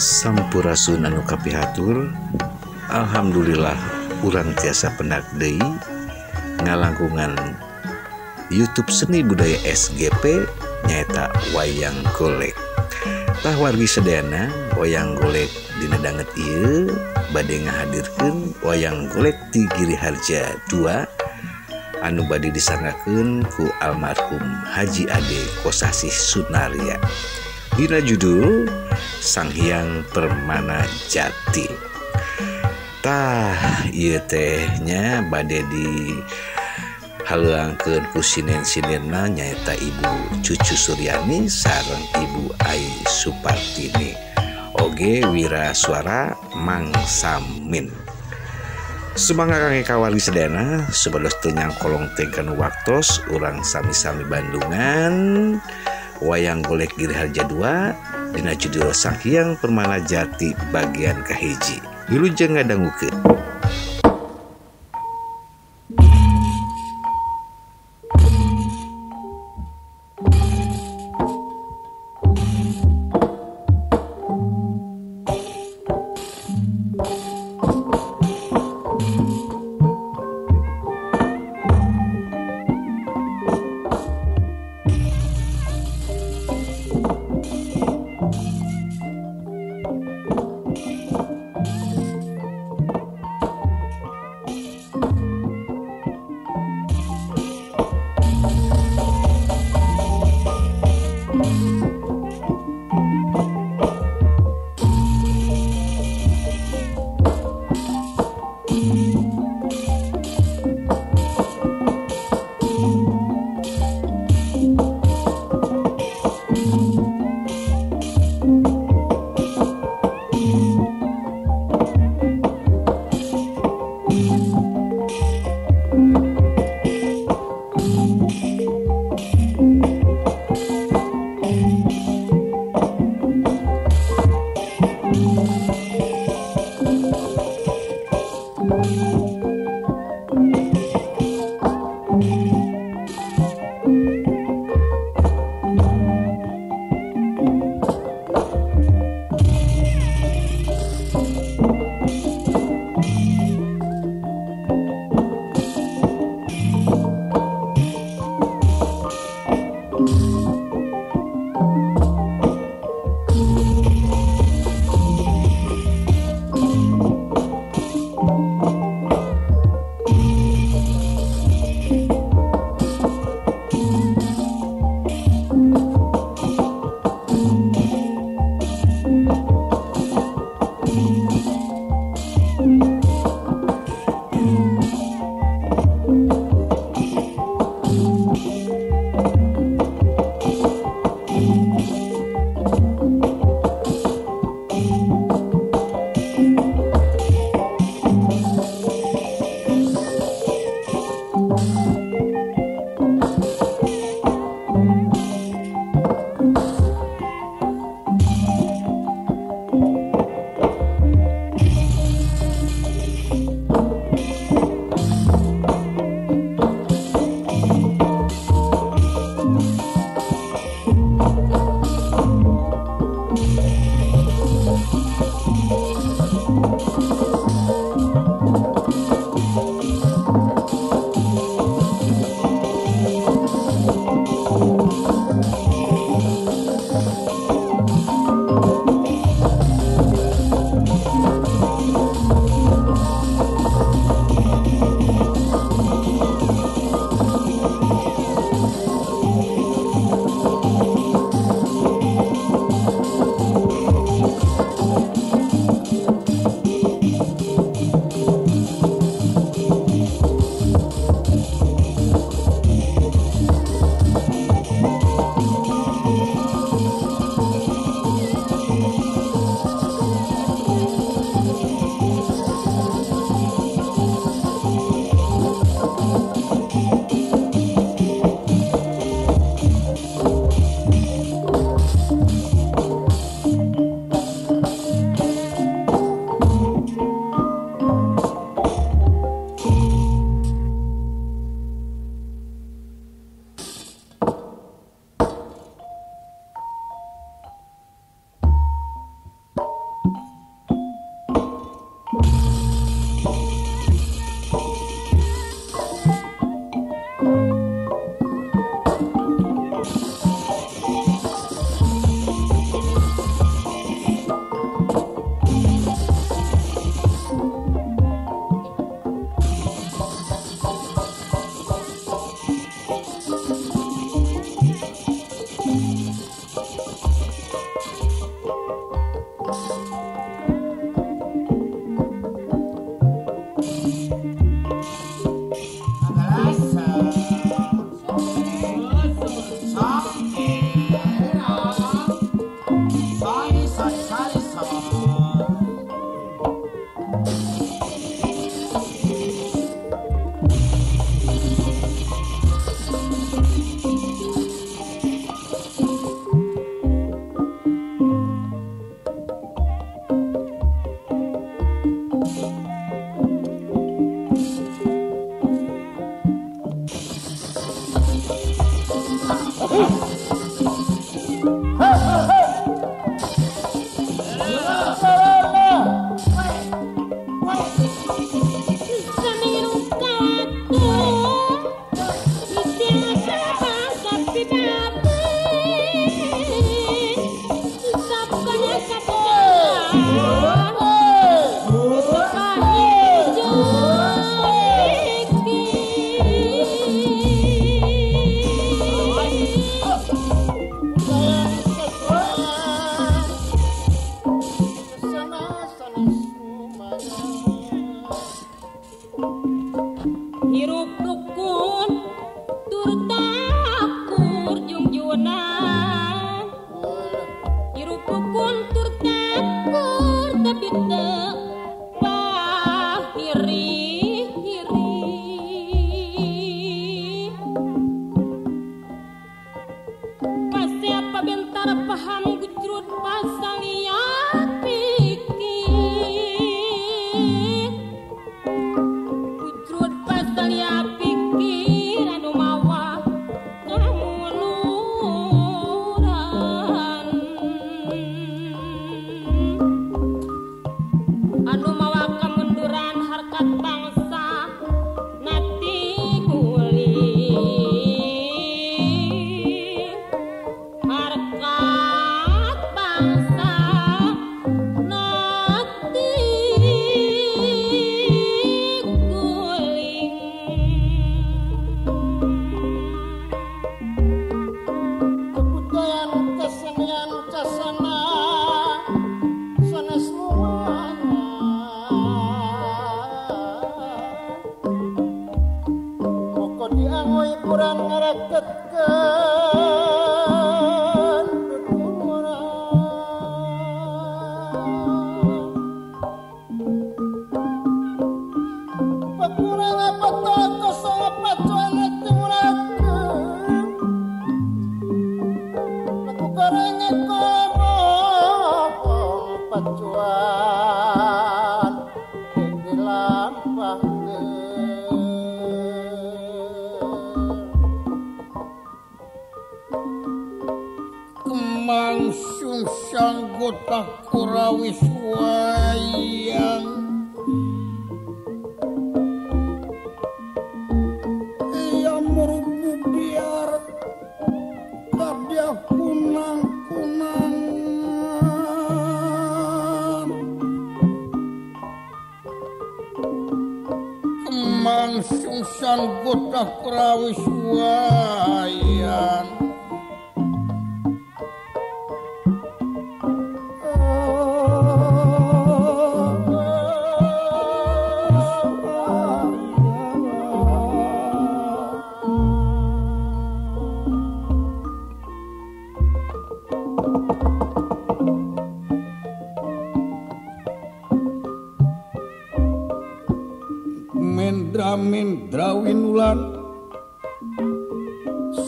Sampurasun anu kapihatur. Alhamdulillah urang tiasa pendak deui ngalangkungan YouTube Seni Budaya SGP nyaeta wayang golek. Tah wargi sedayana wayang golek dina danget ieu bade ngahadirkeun wayang golek ti Giriharja 2 anu bade disangakeun ku almarhum Haji Ade Kosasih Sunaria. Dina judul Sang Hyang Permana Jati. Tah ieu teh nya bade di halangkeun ku sinen-sinenna nyaeta Ibu Cucu Suryani sareng Ibu Ai Supartini oge wira suara Mang Samin. Semangat kangge kawargi sedayana supados teu nyangkolong tengkeun waktos urang sami-sami Bandungan wayang golek Giriharja 2 dina judul Sang Hyang Permana Jati bagian kahiji. Wilujeng ngadangukeun.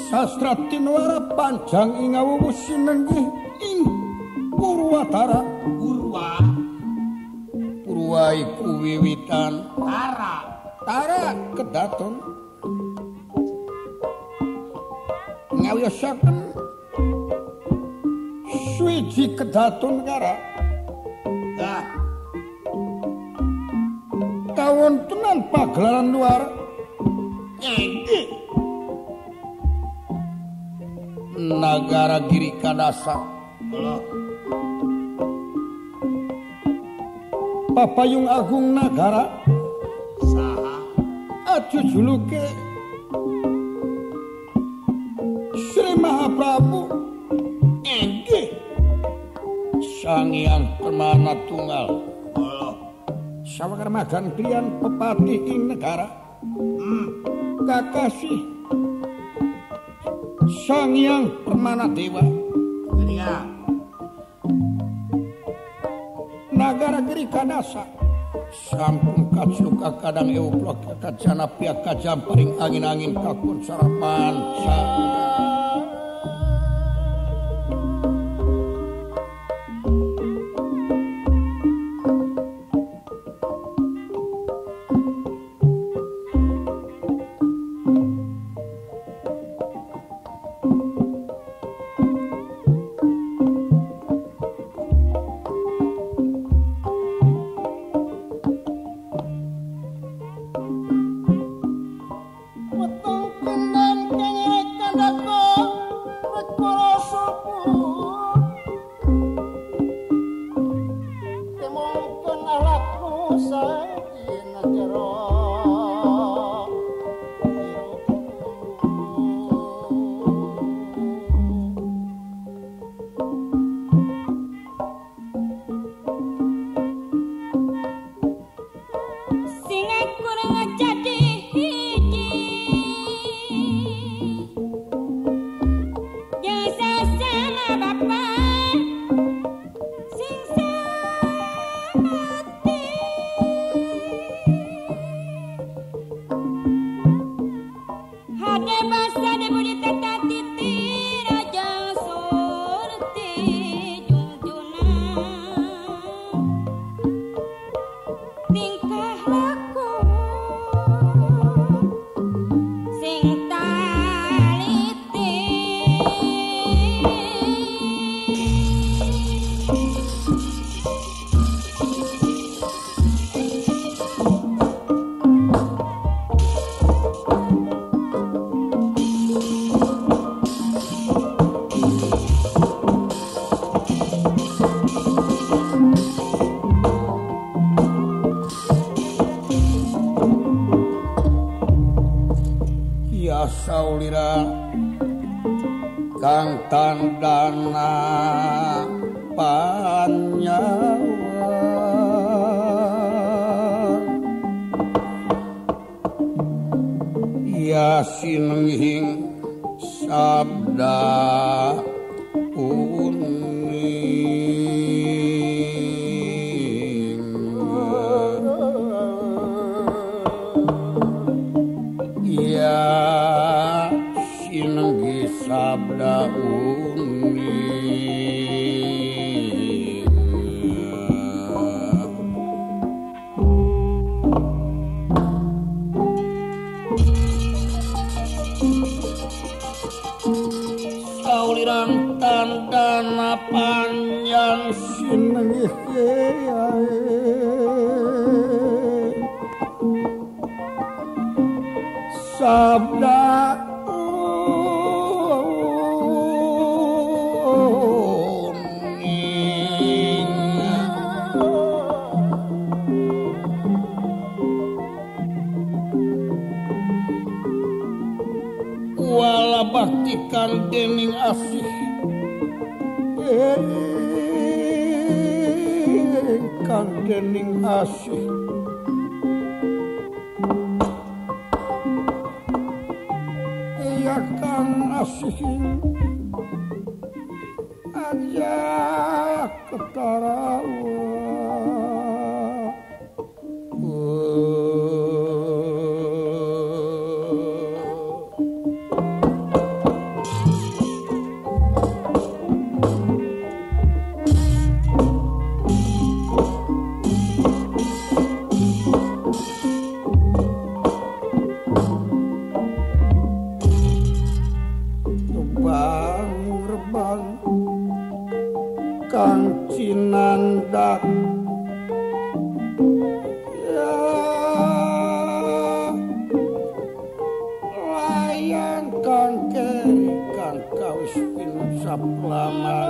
Sastra Tinwara panjang ing awuwusin nenggih ing Purwatara. Purwa iku wiwitan Tara kedaton ngawiyosaken suwiji kedaton Kara. Kawontenan pagelaran luar Nagara Giri Kadasa. Papayung Agung Nagara saha aju juluke Sri Mahaprabu inggih Sang Hyang Permana Tunggal sawarmagan kliyan pepati ing negara kakasih Sang Hyang Permana Dewa Nagara Giri Kadasa sampun katsuka kadang euplok kacana piak kajamparing angin-angin kakun sarapan saulira kang tandana panyawa ya sinenging sabda sabda sauliran tandana panjang sinengih sabda baktikan dening asih kang dening asih ya kang asih aja ketarawa kang cinandak ya layang kang keri kang kawis pinsap lama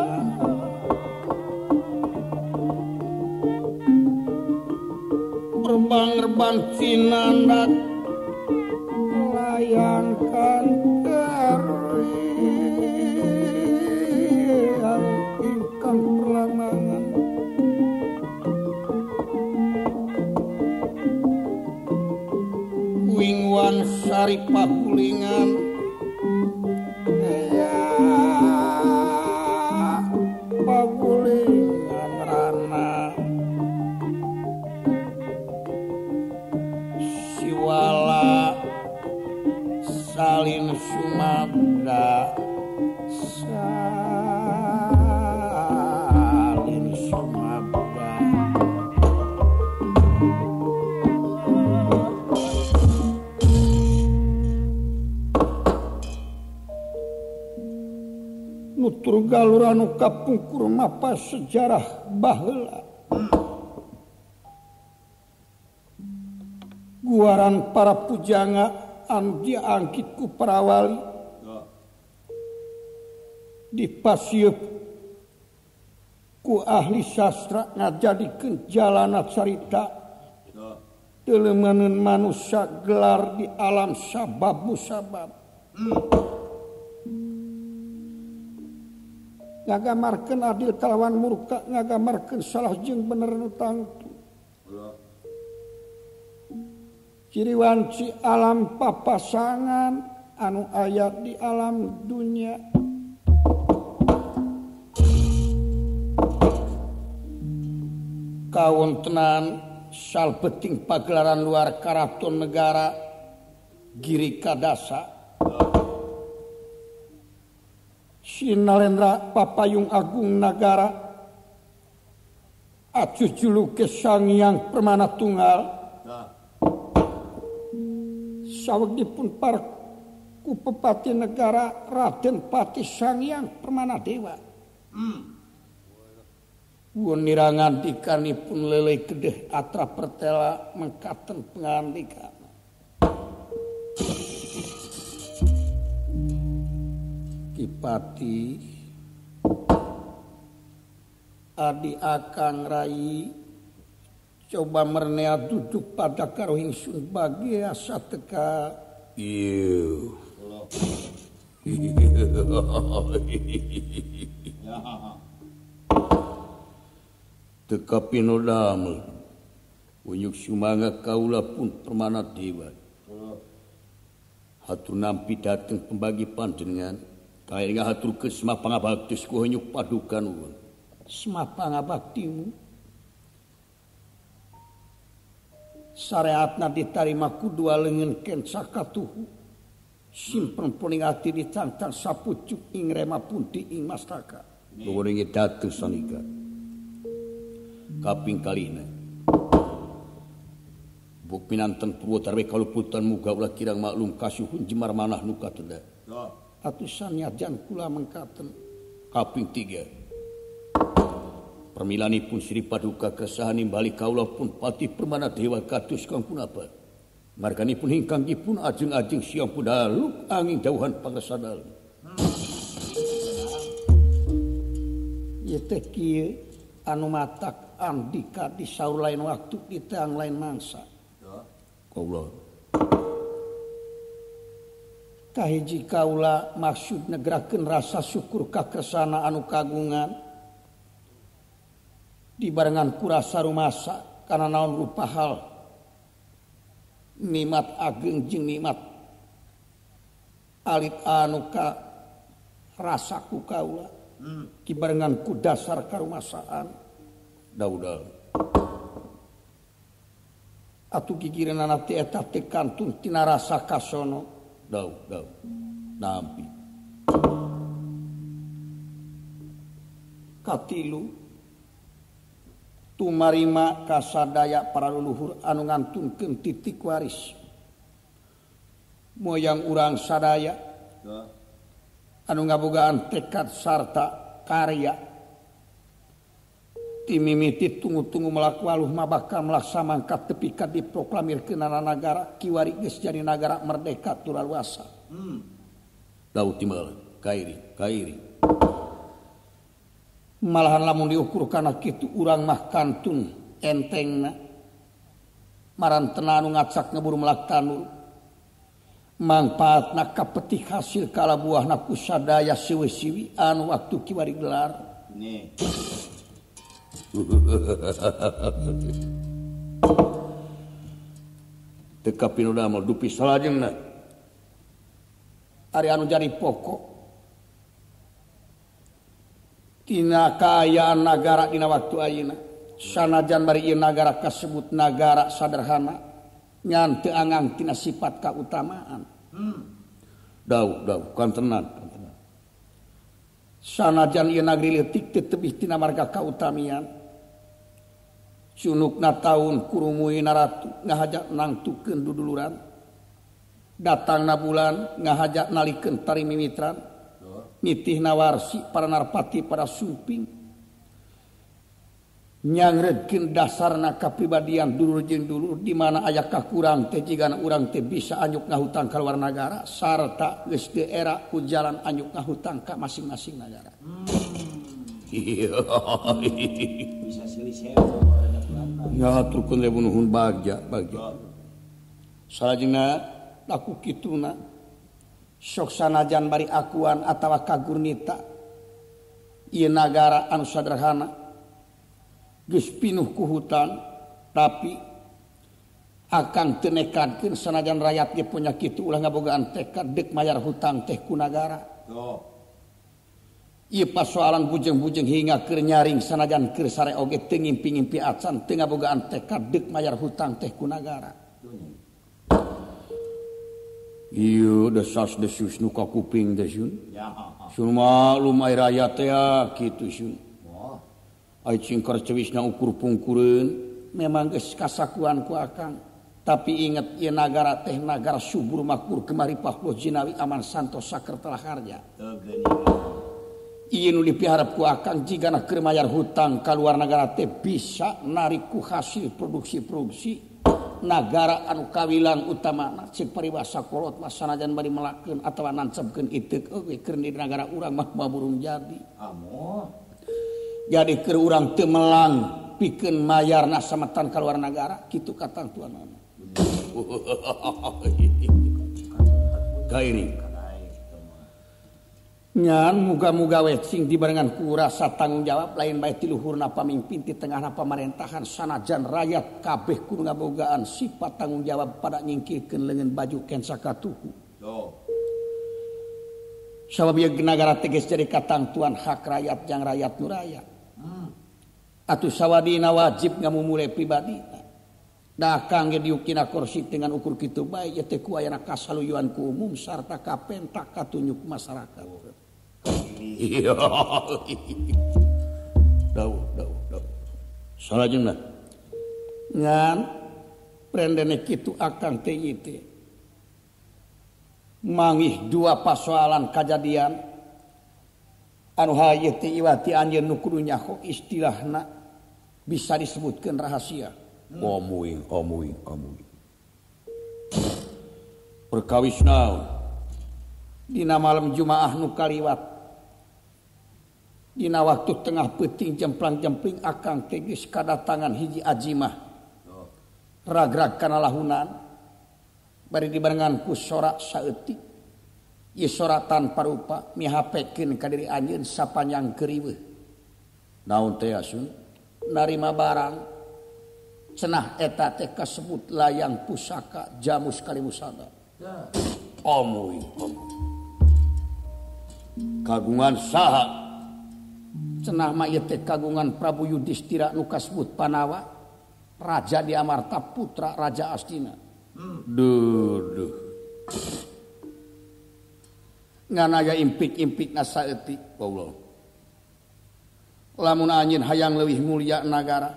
rebang-rebang cinandak layang kang keri ingkang perlamangan wingwan sari pakulingan ya pakulingan rana tutur galur anu kapungkur mapa sejarah baheula. Guaran para pujanga anu diangkit ku para wali dipasieup ku ahli sastra ngajadikeun jalana carita teleumaneun manusia gelar di alam sabab musabab. Ngagamarkeun adil kalawan murka, ngagamarkeun salah jeung bener nu tangtu. Ciri wanci alam papasangan anu aya di alam dunia. Kawontenan salbeting pagelaran luar karaton negara Giri Kadasa. Sinalendra papayung agung nagara acuh juluke Sang Hyang Permana Tunggal. Sawegdipun par ku pepati negara Raden Pati Sang Hyang Permana Dewa. Wun nirangandikanipun leleh gedeh atra pertela mengkaten pangandikan. Kipati Adi Akang Rai coba mernea duduk pada karohing sun bagi asa teka ieu teka pinodamel unyuk sumanga kaula pun Permana Dewa hatur nampi dateng pembagi panjenengan kainga hatur kesma pangabaktis ku unyuk padukan uun sma pangabaktimu sareatna ditarima ku dua leungeun ken sakatuhu simpen puning ati dicangcang sapucuk ing rema punti ing mastaka nuwuning dateng sanika kaping kalina buk pinanten Purwodarwe kaluputan muga ulah kirang maklum kasuhun jemar manah nu katenda atusan nyajan kula mengkaten kaping 3 permilanipun Sri Paduka kesahan nimbali kaula pun Pati Permana Dewa kados kang punapa marganipun hingkangipun ajeng-ajeng siang pudaluk angin jauhan pangesadal ieu teh kieu anu matak andika di saur lain waktu di teang lain mangsa kaula kahiji kaula maksud negerakeun rasa syukur kakersana anu kagungan dibarengan kurasa rumasa karena naon rupa hal nikmat ageng jeung nikmat alit anu ka rasaku kaula dibarengan ku dasar karumasaan daudal atuh gigireunana teh eta teh kantun tina rasa kasono daud nampi katilu tumarima kasadaya para leluhur anu ngantunkeun titik waris moyang urang sadaya anu ngabogaan tekad sarta karya timimiti tunggu-tunggu melaku aluh mabakal melaksamangkat tepikat diproklamirkeun nagara kiwari geus jadi nagara merdeka tulaluasa daud timal kairi malahan lamun diukur kana kitu urang mah kantun entengna marantena anu ngacak ngeburu melaktanul mangpaatna kapetih hasil kala buahna ku sadaya siwi-siwi anu waktu kiwari gelar teka pinodamel dupi salajengna ari anu jadi pokok tina kaayaan nagara dina waktu ayeuna sanajan bari ieu nagara kasebut nagara sederhana ngan teu angang tina sifat kautamaan daud kantenan sanajan ieu nagri leutik teu tebih tina marga kautamian cunukna taun kurumuina ratu ngahajak nangtukeun duduluran datangna bulan ngahajak nalikeun tari mimitran nitih nawarsi para narpati para sumping nyangredkeun dasarna kapribadian dulur jeung dulur di mana aya kakurang teh jigana urang teh bisa anyuk ngahutang ka luar negara sarta geus teu era ku jalan anyuk ngahutang ka masing-masing negara. Bisa silih sewa. Ya turkeun lebu nuhun bagja. Salajengna laku kituna sok sanajan bari akuan atawa kagurnita ieu nagara anu saderhana geus pinuh ku hutan tapi akang teu nekadkeun sanajan rakyat ge punya kitu ulah ngabogaan tekad deuk mayar hutang teh ku nagara. Ieu pasoalan bujeng-bujeng hingga keur nyaring sanajan keur sare oge teu ngimpi-ngimpi acan teu ngabogaan tekad deuk mayar hutang teh ku nagara. Ieu desas-desus nu ka kuping teh sun. Sun malum ai rakyat teh kitu sun. Ai cingkar cewisna ukur pungkureun memang geus kasakuan ku akang. Tapi inget ieu nagara teh nagara subur makmur kemari pahluh jinawi aman santos sakertala harja. Ieu nu dipiharap ku akang jigana keur mayar hutang ka luar negara teh bisa narik ku hasil produksi nagara anu kawilang utamana cek paribasa kolot mah sanajan bari melakeun atawa nancebkeun iteuk oge keur di negara urang mah burung jadi. Jadi keur urang teu melang pikeun mayarna sametan ka luar negara kitu katantuanana. Ka ini nyan muga-muga we sing dibarengan ku rasa tanggung jawab lain bae ti luhurna pamimpin ti tengahna pamerintahan sanajan rakyat kabeh kudu ngabogaan sifat tanggung jawab pada nyingkirkeun leungeun baju ken sakatuhu. Sabab ieu nagara teh geus jadi katangtuan hak rakyat jang rakyat nu raya. Atuh sawadina wajib ngamumule pribadina. Da kang ge diukina kursi dengan ukur kitu bae ieu teh ku ayana kasaluyuan ku umum sarta kapentak katunjuk masyarakat. Iya. Daud. Salajengna. Ngan prendene kitu akang teh ieu teh. Mangih dua pasoalan kajadian anu haye teh iwati anjeun nu kudu nyaho istilahna bisa disebutkeun rahasia. Omuing. Perkawis naon? Dina malam Jumaah nu kaliwat dina waktu tengah peuting jemplang-jempling akang teh geus kadatangan hiji ajimah ragrag kana lahunan bari dibarengan ku sorak saeutik ieu soratan parupa mihapekeun ka diri anjeun sapanjang keuriweuh. Naon teh asun? Narima barang cenah eta teh kasebut layang pusaka jamus kalimusada. Omuing. Kagungan saha? Cenah mah ieu teh kagungan Prabu Yudhistira nu kasebut Panawa, raja di Amarta putra Raja Astina. Duh. Ngan aya impik-impikna saeutik, Allah. Lamun anjeun hayang leuwih mulia nagara,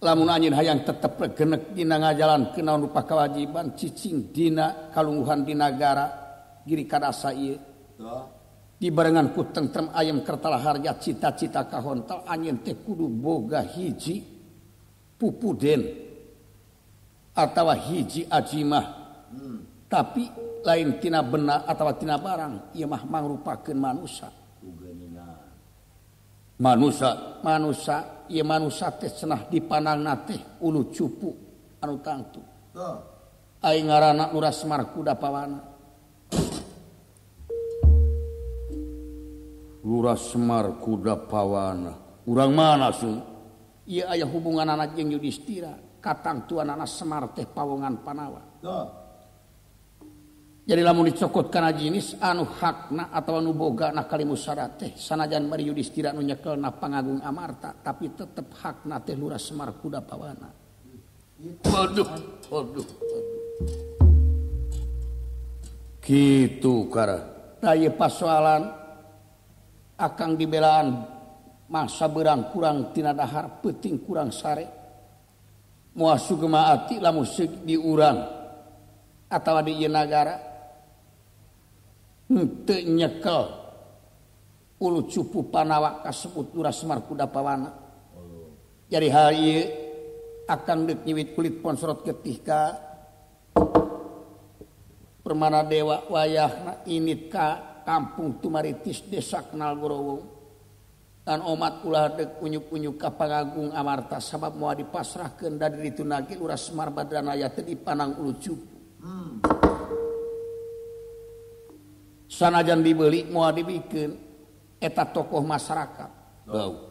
lamun anjeun hayang tetep regenek dina ngajalankeun naon rupa kewajiban cicing dina kalungguhan di nagara giri kadasa ieu. Dibarengan ku tentrem ayem kertala harja cita-cita kahontal anjeun teh kudu boga hiji pupuden atawa hiji ajimah. Tapi lain tina benda atawa tina barang ieu mah mangrupakeun manusia. Manusia ieu manusia teh cenah dipandangna teh ulu cupu anu tangtu. Aing ngaranna Lurah Semar Kudapawana. Lurah Semar Kudapawana. Urang mana sun? Ieu aya hubungan anak jeung Yudhistira, katangtuan anak Semar teh pawongan Panawa. Jadi lamun dicokot kana jinis anu hakna atawa nu bogana kalimusada teh sanajan bari Yudhistira nu nyekelna pangagung Amarta tapi tetep hakna teh Lurah Semar Kudapawana. Waduh. Kitu kara. Da ieu pasoalan akang dibelaan masa berang kurang tina dahar peuting kurang sare moal sugema ati lamun seug di urang atawa di ieu nagara henteu nyekel ulu cupu Panawa kasebut Lurah Semar Kudapawana. Jadi hal ieu akang deuk nyiwit kulit ponsorot ketika permana dewa wayahna init ka kampung Tumaritis desa Kenal Gorowong. Dan omat ulah dek unyuk-unyuk ka Pangagung amarta sabab moal dipasrahkeun dari ditu nage Lurah Semar Badranaya teu dipanang ulu cupu. Sanajan dibeli moal dibikeun eta tokoh masyarakat. Bau.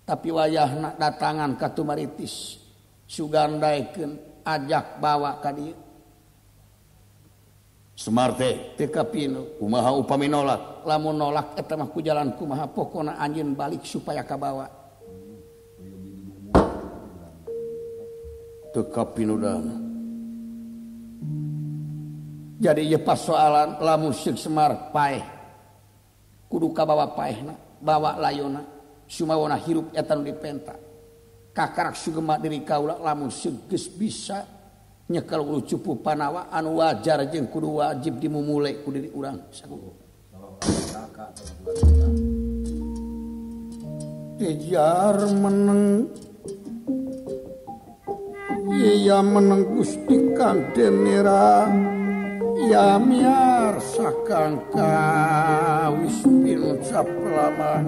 Tapi wayahna datangan ka Tumaritis sugandaikeun ajak bawa ka dieu. Semar teh teu kapinu kumaha upami nolak, lamun nolak eta mah ku jalan kumaha pokona anjeun balik supaya kabawa. Teu kapinu dana. Jadi ieu pasoalan lamun Seug Semar paeh kudu kabawa paehna, bawa layona, sumawana hirup eta nu dipenta. Kakarak sugema diri kaula lamun Seug geus bisa nyekel ulu cupu Panawa anu wajar jeung kudu wajib dimumule ku diri urang sakudu. Kejar meneng iya meneng Gusti Kang Denera ya miar sakangka wis pinucap lama.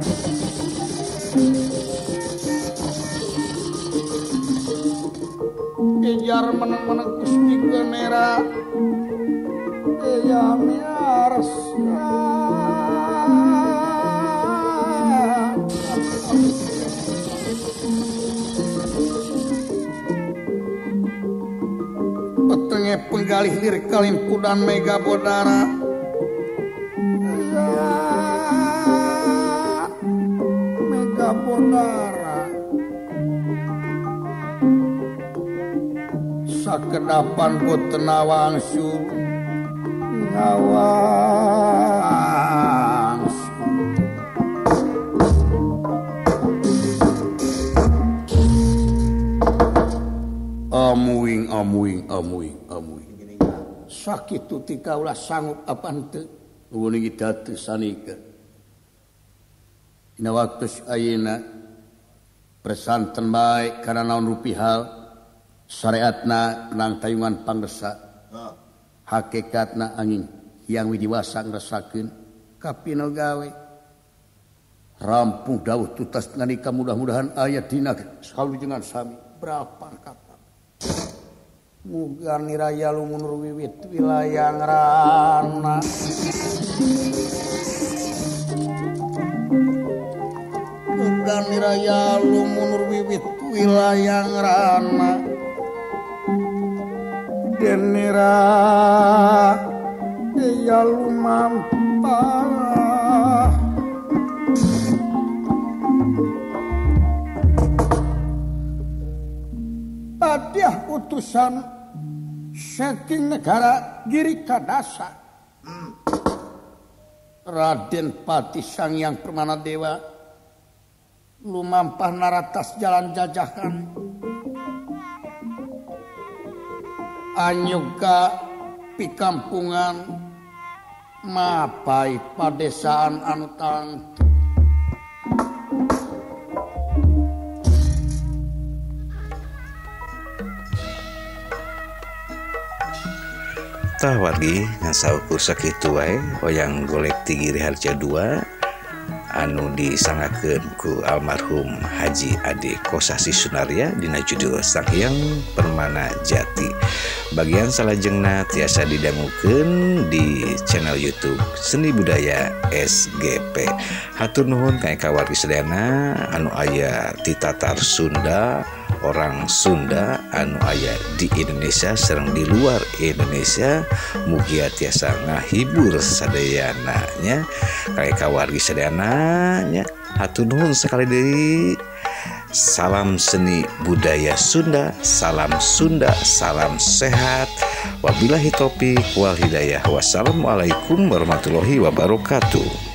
Kejar meneng-meneng Gusti Genera ya miarsa petenge penggalih lirik kalimpu dan mega bodara ya mega bodara sakedapan boten wangsul ngawangsul amuing sakitu ti kaulah sanggup apa henteu nuhun ngidatu sanika dina waktu ayeuna presanten bae kana naon rupihal syariatna nang tayungan pangresa hakikatna angin yang widiwasa ngresakeun kapino gawe rampung dawuh tutas nganika mudah-mudahan aya dina salujengan sami berapa kata muga niraya lumunur wiwit wilayah ngrana muga niraya lumunur wiwit wilayah ngrana denera ya lumampah hadiah utusan saking negara Giri Kadasa Raden Pati Sangyang Permana Dewa lumampah naratas jalan jajahan anyuga pikampungan mapai padesaan anu tangtu tah wargi ngasaukur sakitu wae hoyang golek tigiri harja 2 anu disangakeun ku almarhum Haji Ade Kosasi Sunaria dina judul Sang Hyang Permana Jati. Bagian salajengna tiasa didangukeun di channel YouTube Seni Budaya SGP. Hatur nuhun ka wargi sedayana anu aya ti tatar Sunda, orang Sunda anu aya di Indonesia sareng di luar Indonesia, mugia tiasa ngahibur sadayana nya ka wargi sedayana nya. Hatur nuhun sekali deui. Salam seni budaya Sunda, salam Sunda, salam sehat. Wabillahi taufik wal hidayah. Wassalamualaikum warahmatullahi wabarakatuh.